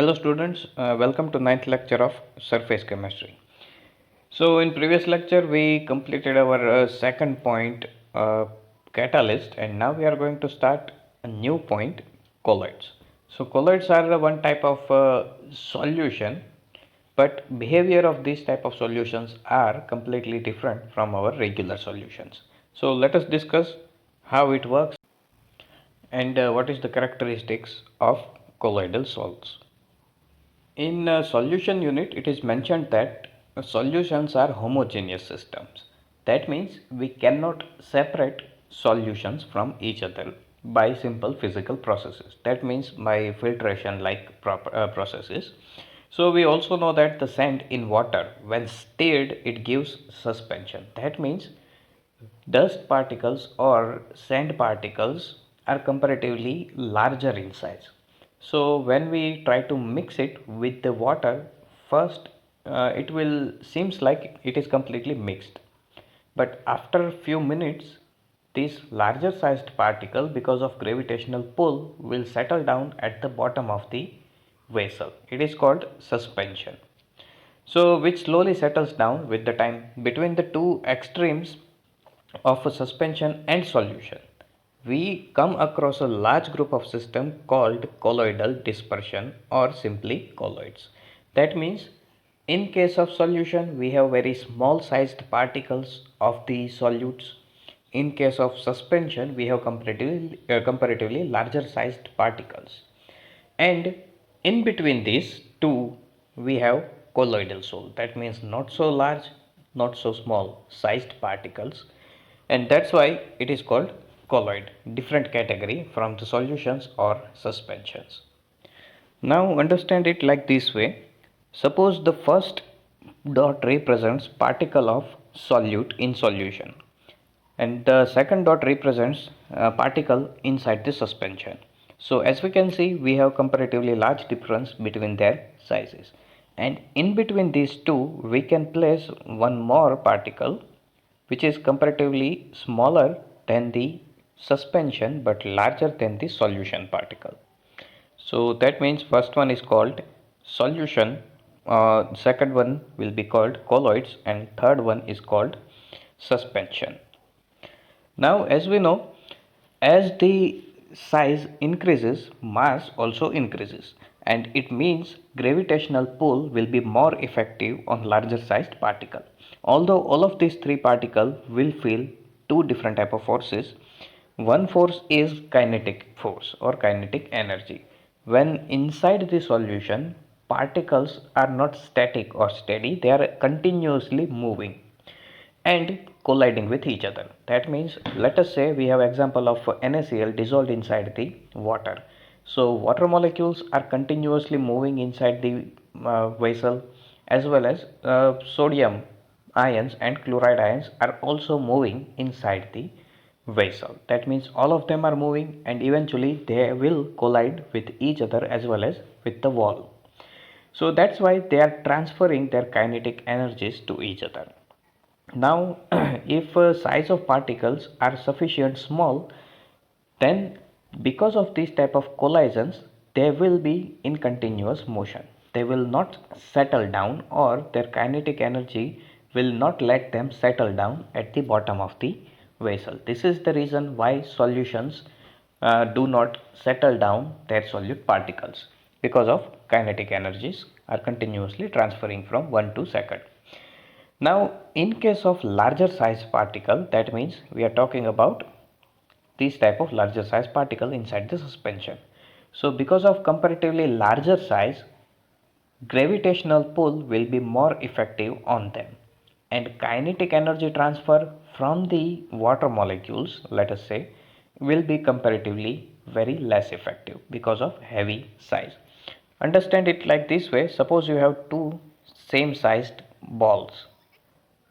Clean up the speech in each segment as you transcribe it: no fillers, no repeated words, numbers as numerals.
Hello students, welcome to ninth lecture of surface chemistry. So in previous lecture we completed our second point, catalyst, and now we are going to start a new point, colloids. So colloids are the one type of solution, but behavior of these type of solutions are completely different from our regular solutions. So let us discuss how it works and what is the characteristics of colloidal salts. In solution unit, it is mentioned that solutions are homogeneous systems. That means we cannot separate solutions from each other by simple physical processes. That means by filtration like processes. So we also know that the sand in water, when stirred, it gives suspension. That means dust particles or sand particles are comparatively larger in size. So when we try to mix it with the water, first it will seems like it is completely mixed. But after a few minutes, this larger sized particle, because of gravitational pull, will settle down at the bottom of the vessel. It is called suspension. So which slowly settles down with the time between the two extremes of a suspension and solution. We come across a large group of system called colloidal dispersion or simply colloids. That means in case of solution we have very small sized particles of the solutes. In case of suspension we have comparatively larger sized particles. And in between these two we have colloidal salt. That means not so large, not so small sized particles, and that's why it is called colloid, different category from the solutions or suspensions. Now understand it like this way. Suppose the first dot represents particle of solute in solution and the second dot represents a particle inside the suspension. So as we can see, we have comparatively large difference between their sizes, and in between these two we can place one more particle which is comparatively smaller than the suspension but larger than the solution particle. So that means first one is called solution, second one will be called colloids, and third one is called suspension. Now as we know, as the size increases, mass also increases, and it means gravitational pull will be more effective on larger sized particle. Although all of these three particles will feel two different type of forces, one force is kinetic force or kinetic energy. When inside the solution, particles are not static or steady, they are continuously moving and colliding with each other. That means let us say we have example of NaCl dissolved inside the water. So water molecules are continuously moving inside the vessel, as well as sodium ions and chloride ions are also moving inside the vessel. That means all of them are moving and eventually they will collide with each other as well as with the wall. So that's why they are transferring their kinetic energies to each other. Now, if size of particles are sufficient small, then because of these type of collisions, they will be in continuous motion. They will not settle down, or their kinetic energy will not let them settle down at the bottom of the vessel. This is the reason why solutions do not settle down their solute particles, because of kinetic energies are continuously transferring from one to second. Now, in case of larger size particle, that means we are talking about this type of larger size particle inside the suspension. So, because of comparatively larger size, gravitational pull will be more effective on them, and kinetic energy transfer from the water molecules, let us say, will be comparatively very less effective because of heavy size. Understand it like this way. Suppose you have two same sized balls.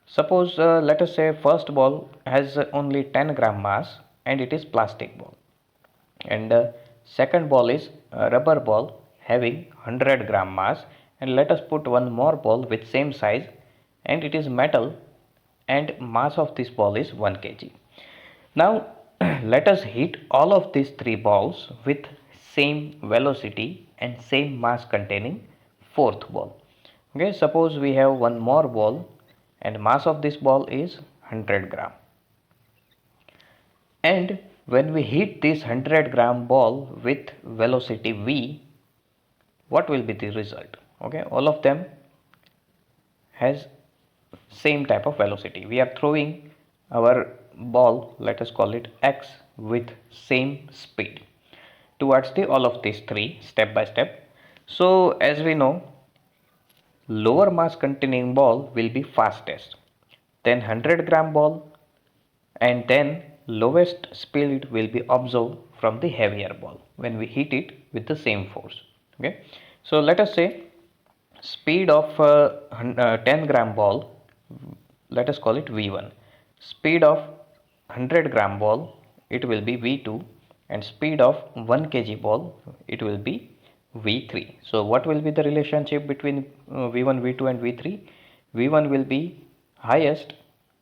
Suppose let us say first ball has only 10 gram mass and it is plastic ball, and second ball is a rubber ball having 100-gram mass, and let us put one more ball with same size and it is metal, and mass of this ball is 1 kg. Now let us hit all of these three balls with same velocity and same mass containing fourth ball. Okay, suppose we have one more ball and mass of this ball is 100 gram, and when we hit this 100-gram ball with velocity v, what will be the result? Okay, all of them has same type of velocity. We are throwing our ball, let us call it x, with same speed towards the all of these three step by step. So as we know, lower mass containing ball will be fastest, then 100-gram ball, and then lowest speed will be observed from the heavier ball when we hit it with the same force. Okay, so let us say speed of 10-gram ball, let us call it v1. Speed of 100-gram ball, it will be v2, and speed of 1 kg ball, it will be v3. So what will be the relationship between v1, v2 and v3? v1 will be highest,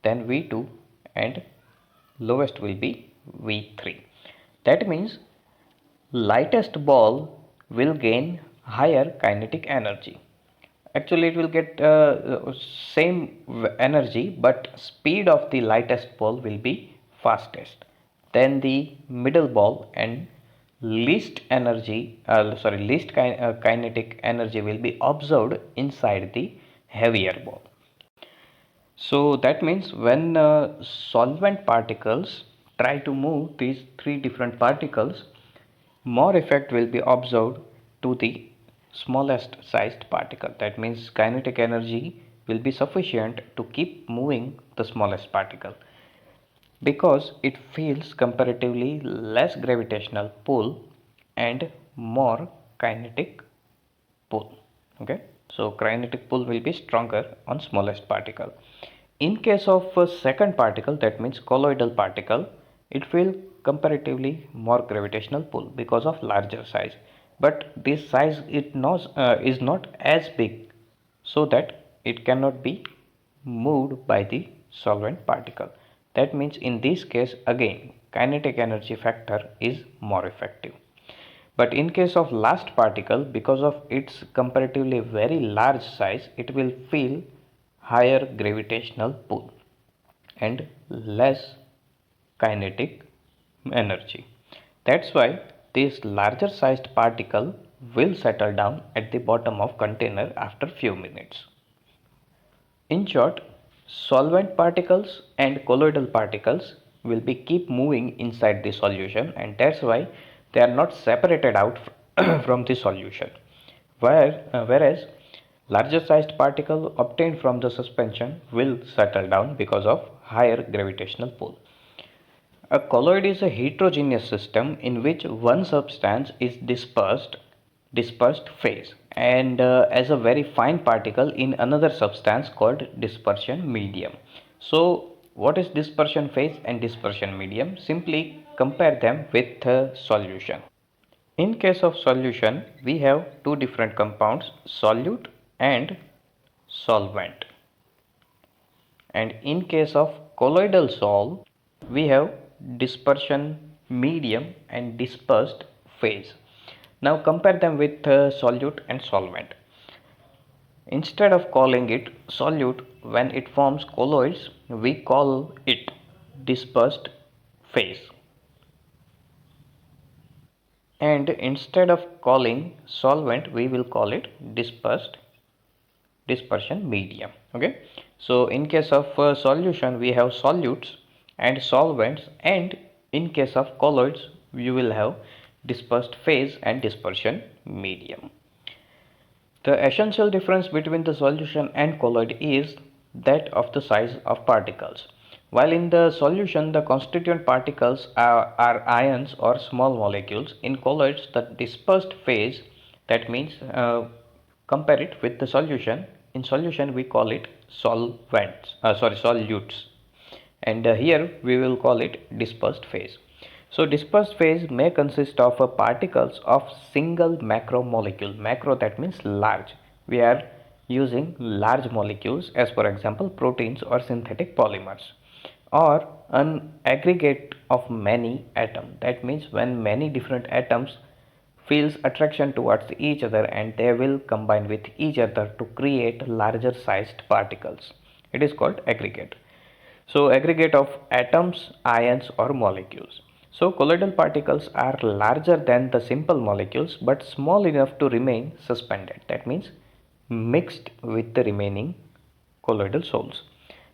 then v2, and lowest will be v3. That means lightest ball will gain higher kinetic energy. Actually, it will get same energy, but speed of the lightest ball will be fastest. Then the middle ball, and least energy, least kinetic energy will be observed inside the heavier ball. So that means when solvent particles try to move these three different particles, more effect will be observed to the smallest sized particle. That means kinetic energy will be sufficient to keep moving the smallest particle because it feels comparatively less gravitational pull and more kinetic pull. Okay, so kinetic pull will be stronger on smallest particle. In case of a second particle, that means colloidal particle, it will comparatively more gravitational pull because of larger size, but this size is not as big, so that it cannot be moved by the solvent particle. That means in this case again kinetic energy factor is more effective. But in case of last particle, because of its comparatively very large size, it will feel higher gravitational pull and less kinetic energy. That's why this larger sized particle will settle down at the bottom of container after few minutes. In short, solvent particles and colloidal particles will be keep moving inside the solution, and that's why they are not separated out from the solution. Whereas larger sized particle obtained from the suspension will settle down because of higher gravitational pull. A colloid is a heterogeneous system in which one substance is dispersed phase, and as a very fine particle in another substance called dispersion medium. So what is dispersion phase and dispersion medium? Simply compare them with a solution. In case of solution, we have two different compounds, solute and solvent. And in case of colloidal sol, we have dispersion medium and dispersed phase. Now compare them with solute and solvent. Instead of calling it solute when it forms colloids, we call it dispersed phase. And instead of calling solvent, we will call it dispersion medium. Okay, so in case of solution, we have solutes and solvents, and in case of colloids, you will have dispersed phase and dispersion medium. The essential difference between the solution and colloid is that of the size of particles. While in the solution the constituent particles are ions or small molecules, in colloids the dispersed phase, that means compare it with the solution. In solution we call it solutes, and here we will call it dispersed phase. So dispersed phase may consist of particles of single macromolecule. Macro, that means large. We are using large molecules as for example proteins or synthetic polymers, or an aggregate of many atoms. That means when many different atoms feels attraction towards each other and they will combine with each other to create larger sized particles. It is called aggregate. So aggregate of atoms, ions or molecules. So colloidal particles are larger than the simple molecules but small enough to remain suspended. That means mixed with the remaining colloidal soles.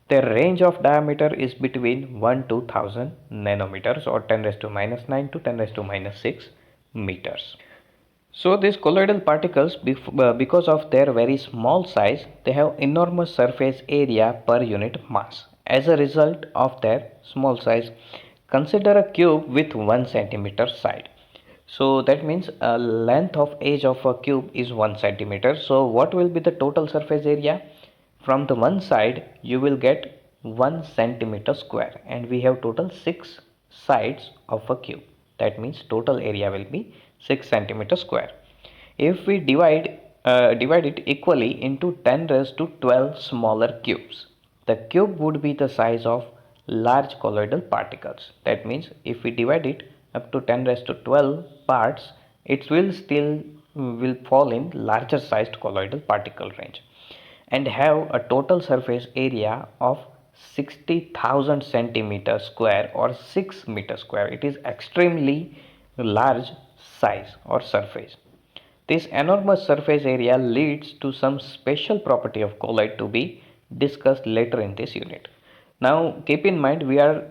Their range of diameter is between 1 to 1000 nanometers or 10 raised to minus 9 to 10 raised to minus 6 meters. So these colloidal particles, because of their very small size, they have enormous surface area per unit mass. As a result of their small size, consider a cube with 1 centimeter side. So that means a length of edge of a cube is 1 centimeter. So what will be the total surface area? From the one side you will get 1 centimeter square and we have total 6 sides of a cube. That means total area will be 6 centimeter square. If we divide it equally into 10 raised to 12 smaller cubes, the cube would be the size of large colloidal particles. That means if we divide it up to 10 raised to 12 parts, it will still will fall in larger sized colloidal particle range and have a total surface area of 60,000 centimeter square or 6 meter square. It is extremely large size or surface. This enormous surface area leads to some special property of colloid to be discussed later in this unit. Now keep in mind we are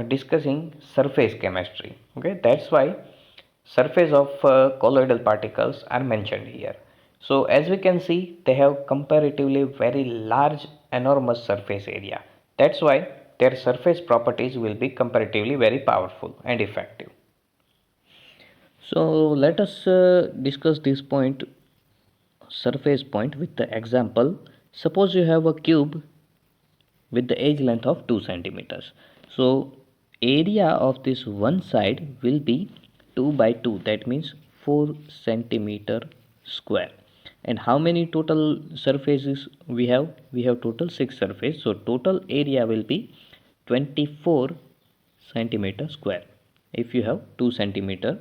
discussing surface chemistry. Okay, that's why surface of colloidal particles are mentioned here. So as we can see, they have comparatively very large enormous surface area. That's why their surface properties will be comparatively very powerful and effective. So let us discuss this point, surface point, with the example. Suppose you have a cube with the edge length of 2 centimeters. So area of this one side will be 2 by 2, that means 4 centimeter square. And how many total surfaces we have? We have total 6 surface. So total area will be 24 centimeter square if you have 2 centimeter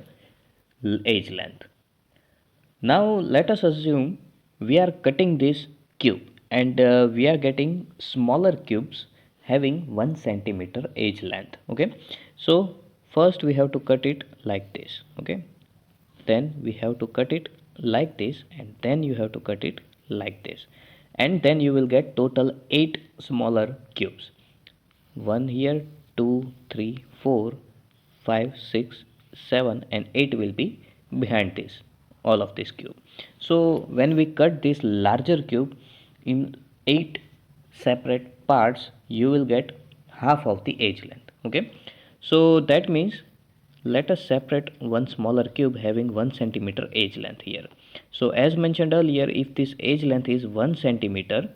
edge length. Now let us assume we are cutting this cube and we are getting smaller cubes having 1 centimeter edge length. Okay, so first we have to cut it like this. Okay, then we have to cut it like this and then you have to cut it like this, and then you will get total 8 smaller cubes. 1 here, 2, 3, 4, 5, 6, 7 and 8 will be behind this, all of this cube. So when we cut this larger cube in 8 separate parts, you will get half of the edge length. Okay, so that means let us separate one smaller cube having 1 centimeter edge length here. So as mentioned earlier, if this edge length is 1 centimeter,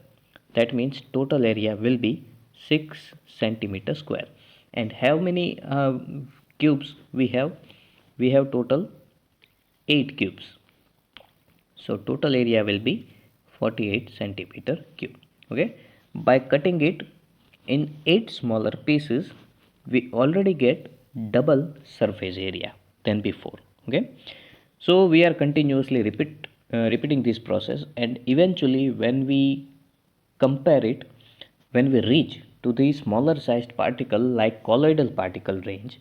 that means total area will be 6 centimeter square. And how many cubes we have? We have total 8 cubes. So total area will be 48 centimeter cube. Okay, by cutting it in 8 smaller pieces, we already get double surface area than before. Okay, so we are continuously repeating this process, and eventually when we compare it, when we reach to the smaller sized particle like colloidal particle range,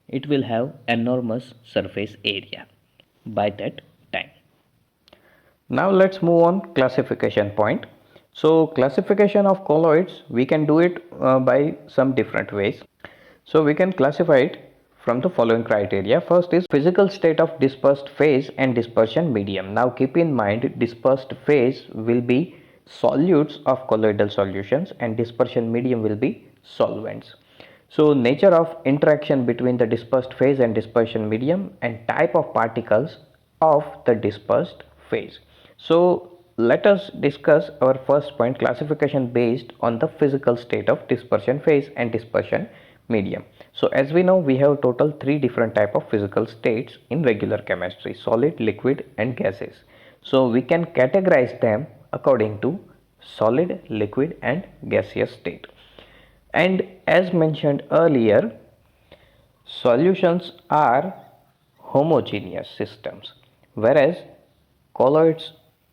it will have enormous surface area by that time. Now let's move on classification point. So classification of colloids, we can do it by some different ways. So we can classify it from the following criteria. First is physical state of dispersed phase and dispersion medium. Now keep in mind, dispersed phase will be solutes of colloidal solutions and dispersion medium will be solvents. So nature of interaction between the dispersed phase and dispersion medium and type of particles of the dispersed phase. So let us discuss our first point, classification based on the physical state of dispersion phase and dispersion medium. So as we know, we have total 3 different type of physical states in regular chemistry: solid, liquid and gases. So we can categorize them according to solid, liquid and gaseous state. And as mentioned earlier, solutions are homogeneous systems, whereas colloids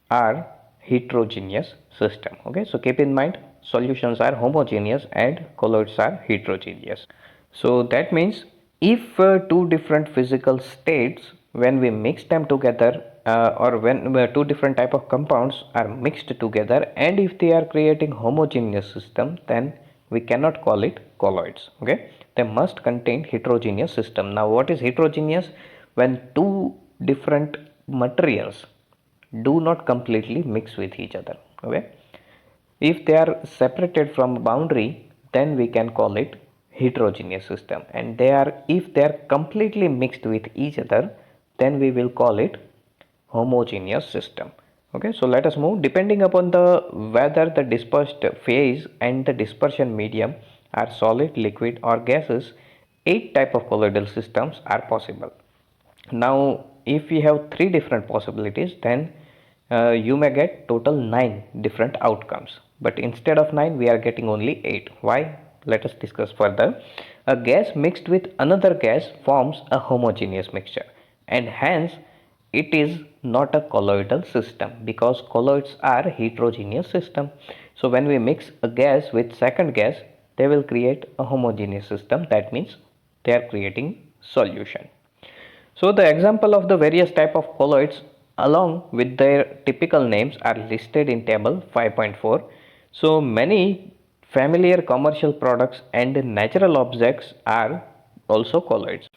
are heterogeneous system. Okay, so keep in mind solutions are homogeneous and colloids are heterogeneous. So that means if two different physical states, when we mix them together, or when two different type of compounds are mixed together, and if they are creating homogeneous system, then we cannot call it colloids. Okay, they must contain heterogeneous system. Now what is heterogeneous? When two different materials do not completely mix with each other. Okay, if they are separated from boundary, then we can call it heterogeneous system, and if they are completely mixed with each other, then we will call it homogeneous system. Okay, so let us move. Depending upon the whether the dispersed phase and the dispersion medium are solid, liquid or gases, 8 type of colloidal systems are possible. Now if we have 3 different possibilities, then you may get total 9 different outcomes, but instead of 9 we are getting only 8. Why? Let us discuss further. A gas mixed with another gas forms a homogeneous mixture, and hence it is not a colloidal system, because colloids are heterogeneous system. So when we mix a gas with second gas, they will create a homogeneous system. That means they are creating solution. So the example of the various type of colloids along with their typical names are listed in table 5.4. So many familiar commercial products and natural objects are also colloids.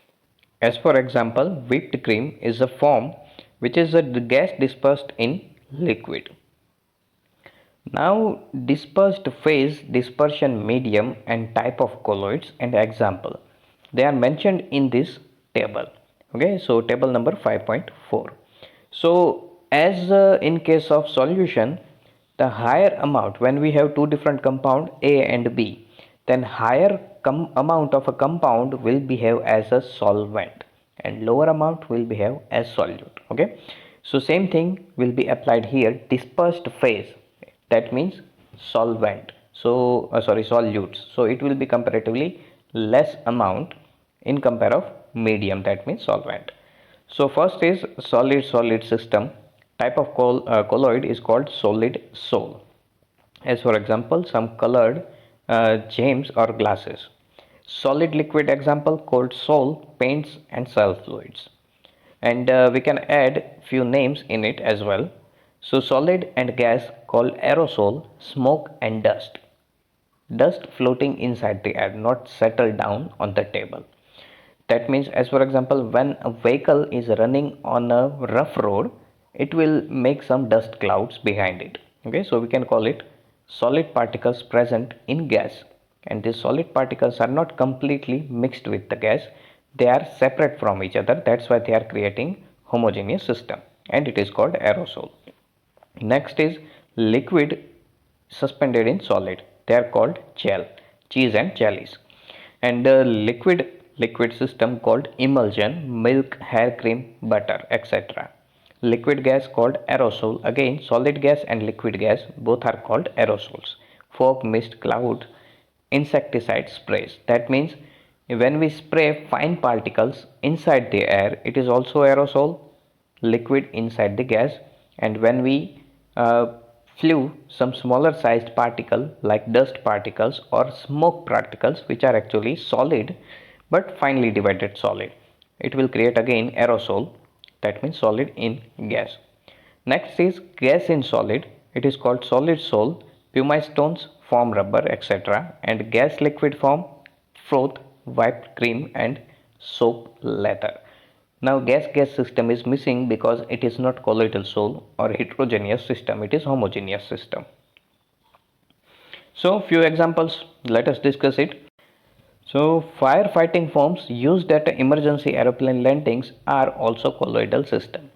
As for example, whipped cream is a form which is a gas dispersed in liquid. Now dispersed phase, dispersion medium and type of colloids and example, they are mentioned in this table. Okay, so table number 5.4. So as in case of solution, the higher amount, when we have two different compound A and B, then higher amount of a compound will behave as a solvent and lower amount will behave as solute. Okay, so same thing will be applied here. Dispersed phase, that means solvent, so solutes, so it will be comparatively less amount in compare of medium, that means solvent. So first is solid system. Type of colloid is called solid sol. As for example, some colored gems or glasses. Solid liquid example called sol, paints and cell fluids. And we can add few names in it as well. So solid and gas called aerosol, smoke and dust. Dust floating inside the air, not settled down on the table. That means, as for example, when a vehicle is running on a rough road, it will make some dust clouds behind it. Okay, so we can call it solid particles present in gas, and these solid particles are not completely mixed with the gas, they are separate from each other. That's why they are creating homogeneous system, and it is called aerosol. Next is liquid suspended in solid, they are called gel, cheese and jellies. And liquid system called emulsion, milk, hair cream, butter, etc. Liquid gas called aerosol, again solid gas and liquid gas both are called aerosols. Fog, mist, cloud, insecticide sprays, that means when we spray fine particles inside the air, it is also aerosol, liquid inside the gas. And when we uh, flew some smaller sized particle like dust particles or smoke particles, which are actually solid but finely divided solid, it will create again aerosol, that means solid in gas. Next is gas in solid, it is called solid sol. Pumice stones form rubber, etc. And gas liquid form froth, whipped cream and soap leather. Now gas system is missing because it is not colloidal sol or heterogeneous system, it is homogeneous system. So few examples, let us discuss it. So firefighting foams used at emergency aeroplane landings are also colloidal system.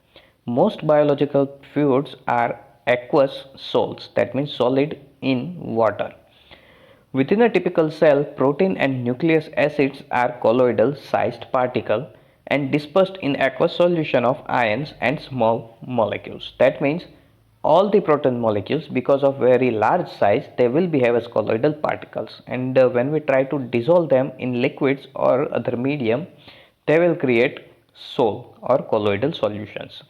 Most biological fluids are aqueous sols, that means solid in water. Within a typical cell, protein and nucleic acids are colloidal sized particles and dispersed in aqueous solution of ions and small molecules. That means all the protein molecules, because of very large size, they will behave as colloidal particles, and when we try to dissolve them in liquids or other medium, they will create sol or colloidal solutions.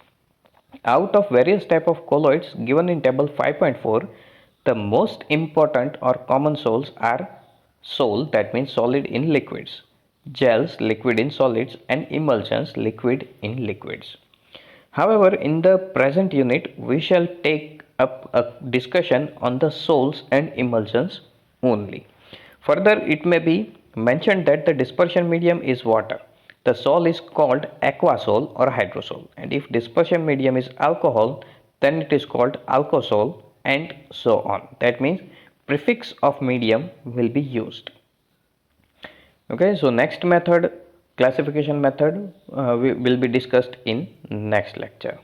Out of various type of colloids given in table 5.4, the most important or common sols are sol, that means solid in liquids, gels, liquid in solids, and emulsions, liquid in liquids. However, in the present unit, we shall take up a discussion on the sols and emulsions only. Further, it may be mentioned that the dispersion medium is water. The sol is called aquasol or hydrosol, and if dispersion medium is alcohol, then it is called alkosol, and so on. That means prefix of medium will be used. Okay, so next method, classification method, will be discussed in next lecture.